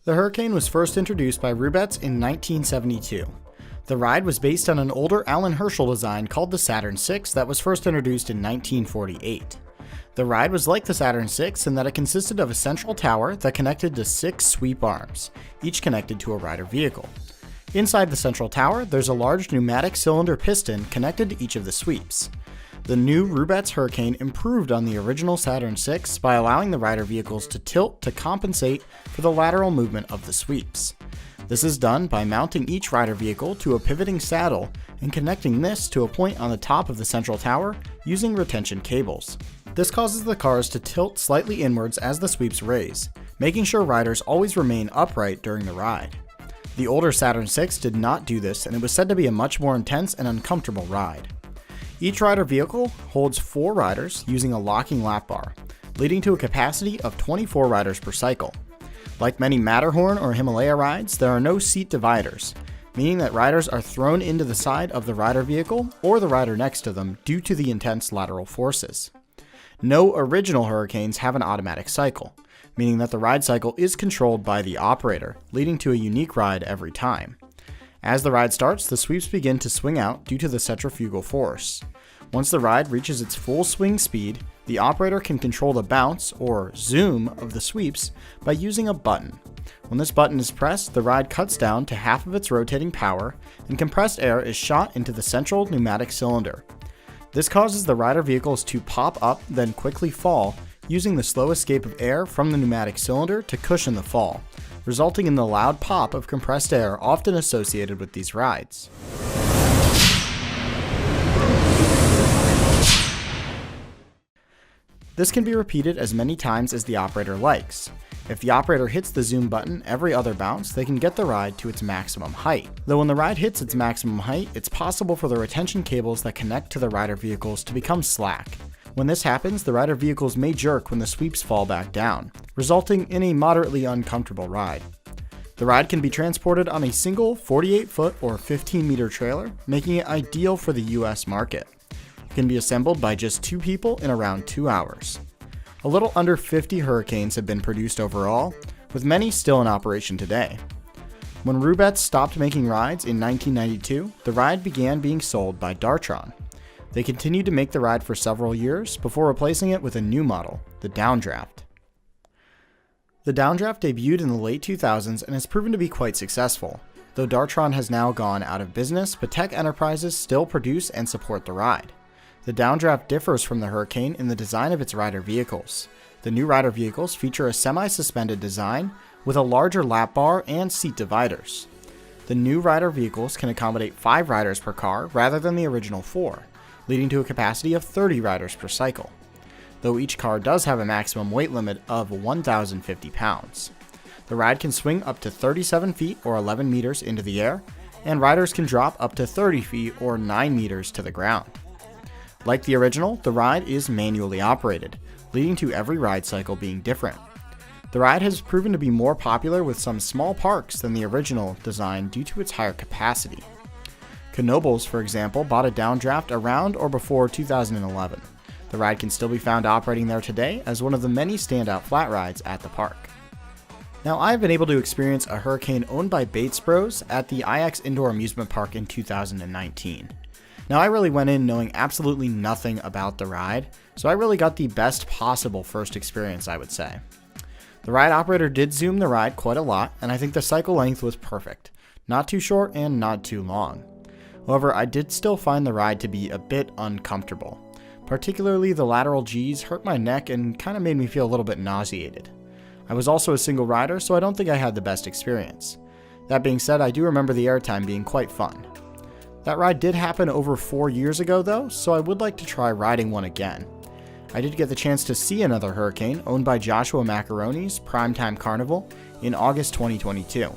The Hurricane was first introduced by Hrubetz in 1972. The ride was based on an older Allan Herschel design called the Saturn VI that was first introduced in 1948. The ride was like the Saturn VI in that it consisted of a central tower that connected to 6 sweep arms, each connected to a rider vehicle. Inside the central tower, there's a large pneumatic cylinder piston connected to each of the sweeps. The new Hrubetz Hurricane improved on the original Saturn VI by allowing the rider vehicles to tilt to compensate for the lateral movement of the sweeps. This is done by mounting each rider vehicle to a pivoting saddle and connecting this to a point on the top of the central tower using retention cables. This causes the cars to tilt slightly inwards as the sweeps raise, making sure riders always remain upright during the ride. The older Saturn VI did not do this, and it was said to be a much more intense and uncomfortable ride. Each rider vehicle holds 4 riders using a locking lap bar, leading to a capacity of 24 riders per cycle. Like many Matterhorn or Himalaya rides, there are no seat dividers, meaning that riders are thrown into the side of the rider vehicle or the rider next to them due to the intense lateral forces. No original Hurricanes have an automatic cycle, meaning that the ride cycle is controlled by the operator, leading to a unique ride every time. As the ride starts, the sweeps begin to swing out due to the centrifugal force. Once the ride reaches its full swing speed, the operator can control the bounce, or zoom, of the sweeps by using a button. When this button is pressed, the ride cuts down to half of its rotating power, and compressed air is shot into the central pneumatic cylinder. This causes the rider vehicles to pop up, then quickly fall, using the slow escape of air from the pneumatic cylinder to cushion the fall, resulting in the loud pop of compressed air often associated with these rides. This can be repeated as many times as the operator likes. If the operator hits the zoom button every other bounce, they can get the ride to its maximum height. Though when the ride hits its maximum height, it's possible for the retention cables that connect to the rider vehicles to become slack. When this happens, the rider vehicles may jerk when the sweeps fall back down, resulting in a moderately uncomfortable ride. The ride can be transported on a single 48-foot or 15-meter trailer, making it ideal for the US market. It can be assembled by just 2 people in around 2 hours. A little under 50 Hurricanes have been produced overall, with many still in operation today. When Hrubetz stopped making rides in 1992, the ride began being sold by Buitron. They continued to make the ride for several years before replacing it with a new model, the Downdraft. The Downdraft debuted in the late 2000s and has proven to be quite successful. Though Buitron has now gone out of business, Battech Enterprises still produce and support the ride. The Downdraft differs from the Hurricane in the design of its rider vehicles. The new rider vehicles feature a semi-suspended design with a larger lap bar and seat dividers. The new rider vehicles can accommodate 5 riders per car rather than the original 4, leading to a capacity of 30 riders per cycle, though each car does have a maximum weight limit of 1,050 pounds. The ride can swing up to 37 feet or 11 meters into the air, and riders can drop up to 30 feet or 9 meters to the ground. Like the original, the ride is manually operated, leading to every ride cycle being different. The ride has proven to be more popular with some small parks than the original design due to its higher capacity. Canobie, for example, bought a Downdraft around or before 2011. The ride can still be found operating there today as one of the many standout flat rides at the park. Now, I've been able to experience a Hurricane owned by Bates Bros at the IX Indoor Amusement Park in 2019. Now, I really went in knowing absolutely nothing about the ride, so I really got the best possible first experience, I would say. The ride operator did zoom the ride quite a lot, and I think the cycle length was perfect. Not too short and not too long. However, I did still find the ride to be a bit uncomfortable. Particularly the lateral G's hurt my neck and kind of made me feel a little bit nauseated. I was also a single rider, so I don't think I had the best experience. That being said, I do remember the airtime being quite fun. That ride did happen over 4 years ago though, so I would like to try riding one again. I did get the chance to see another Hurricane owned by Joshua Macaroni's Primetime Carnival in August 2022.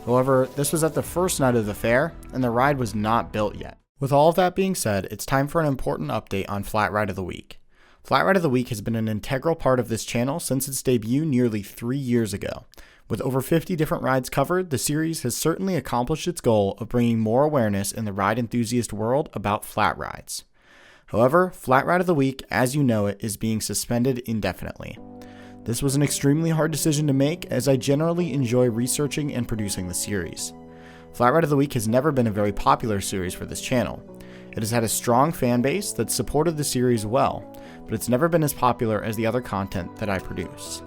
However, this was at the first night of the fair, and the ride was not built yet. With all of that being said, it's time for an important update on Flat Ride of the Week. Flat Ride of the Week has been an integral part of this channel since its debut nearly 3 years ago. With over 50 different rides covered, the series has certainly accomplished its goal of bringing more awareness in the ride enthusiast world about flat rides. However, Flat Ride of the Week, as you know it, is being suspended indefinitely. This was an extremely hard decision to make, as I generally enjoy researching and producing the series. Flat Ride of the Week has never been a very popular series for this channel. It has had a strong fan base that supported the series well, but it's never been as popular as the other content that I produce.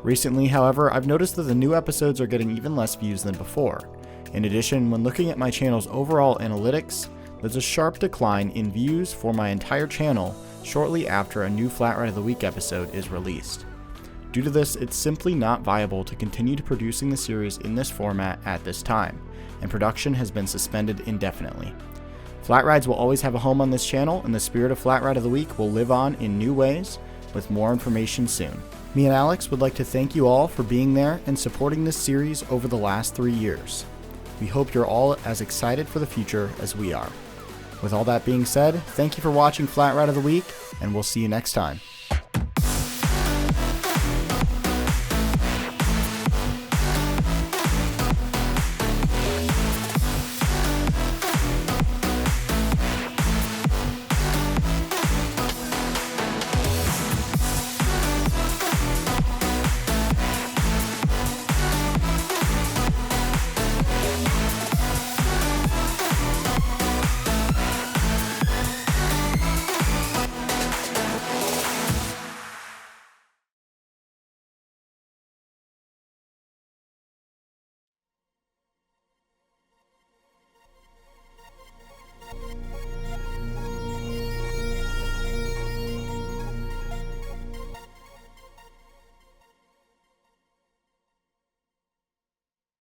Recently, however, I've noticed that the new episodes are getting even less views than before. In addition, when looking at my channel's overall analytics, there's a sharp decline in views for my entire channel shortly after a new Flat Ride of the Week episode is released. Due to this, it's simply not viable to continue to producing the series in this format at this time, and production has been suspended indefinitely. Flat rides will always have a home on this channel, and the spirit of Flat Ride of the Week will live on in new ways, with more information soon. Me and Alex would like to thank you all for being there and supporting this series over the last 3 years. We hope you're all as excited for the future as we are. With all that being said, thank you for watching Flat Ride of the Week, and we'll see you next time.